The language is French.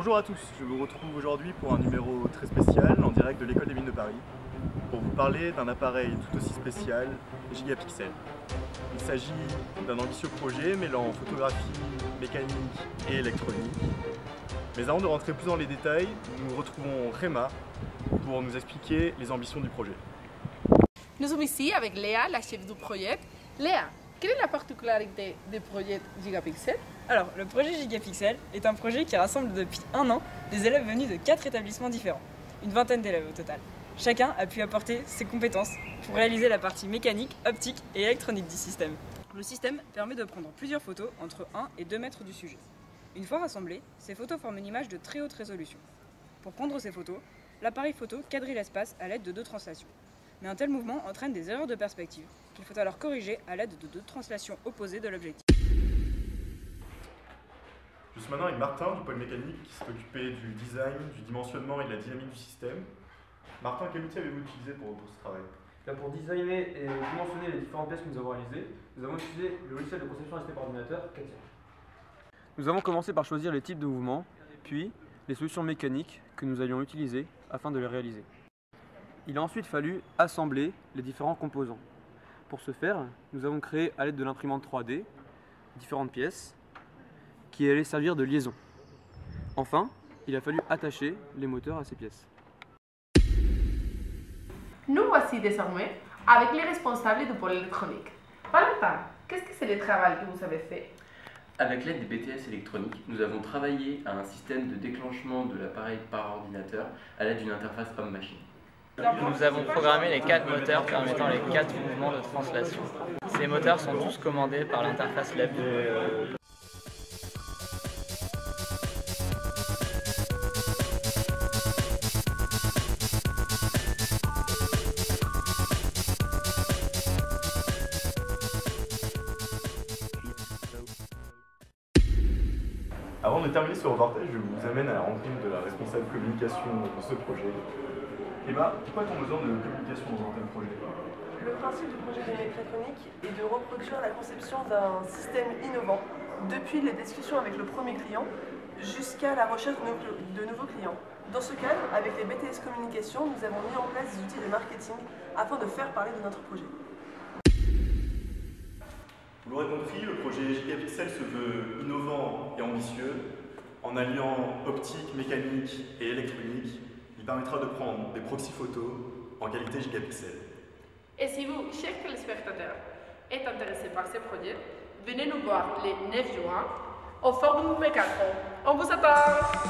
Bonjour à tous, je vous retrouve aujourd'hui pour un numéro très spécial en direct de l'École des Mines de Paris pour vous parler d'un appareil tout aussi spécial, Gigapixel. Il s'agit d'un ambitieux projet mêlant photographie, mécanique et électronique. Mais avant de rentrer plus dans les détails, nous retrouvons Réma pour nous expliquer les ambitions du projet. Nous sommes ici avec Léa, la chef du projet. Léa, quelle est la particularité du projet Gigapixel? Alors, le projet Gigapixel est un projet qui rassemble depuis un an des élèves venus de 4 établissements différents, une vingtaine d'élèves au total. Chacun a pu apporter ses compétences pour réaliser la partie mécanique, optique et électronique du système. Le système permet de prendre plusieurs photos entre 1 et 2 mètres du sujet. Une fois rassemblées, ces photos forment une image de très haute résolution. Pour prendre ces photos, l'appareil photo quadrille l'espace à l'aide de 2 translations. Mais un tel mouvement entraîne des erreurs de perspective qu'il faut alors corriger à l'aide de 2 translations opposées de l'objectif. Je suis maintenant avec Martin du pôle mécanique qui s'est occupé du design, du dimensionnement et de la dynamique du système. Martin, quel outil avez-vous utilisé pour ce travail? Pour designer et dimensionner les différentes pièces que nous avons réalisées, nous avons utilisé le logiciel de conception assisté par ordinateur CATIA. Nous avons commencé par choisir les types de mouvements, puis les solutions mécaniques que nous allions utiliser afin de les réaliser. Il a ensuite fallu assembler les différents composants. Pour ce faire, nous avons créé à l'aide de l'imprimante 3D différentes pièces qui allaient servir de liaison. Enfin, il a fallu attacher les moteurs à ces pièces. Nous voici désormais avec les responsables du pôle électronique. Valentin, qu'est-ce que c'est le travail que vous avez fait? Avec l'aide des BTS électroniques, nous avons travaillé à un système de déclenchement de l'appareil par ordinateur à l'aide d'une interface homme-machine. Nous avons programmé les 4 moteurs permettant les 4 mouvements de translation. Ces moteurs sont tous commandés par l'interface LEP. Avant de terminer ce reportage, je vous amène à la rencontre de la responsable communication de ce projet. Eva, pourquoi a-t-on besoin de communication dans un tel projet? Le principe du projet de mécatronique est de reproduire la conception d'un système innovant, depuis les discussions avec le premier client jusqu'à la recherche de nouveaux clients. Dans ce cadre, avec les BTS Communication, nous avons mis en place des outils de marketing afin de faire parler de notre projet. Vous l'aurez compris, le projet Gigapixel se veut innovant et ambitieux. En alliant optique, mécanique et électronique, il permettra de prendre des proxy photos en qualité Gigapixel. Et si vous, chers téléspectateurs, êtes intéressés par ce projet, venez nous voir le 9 juin au Forum Mécatron. On vous attend!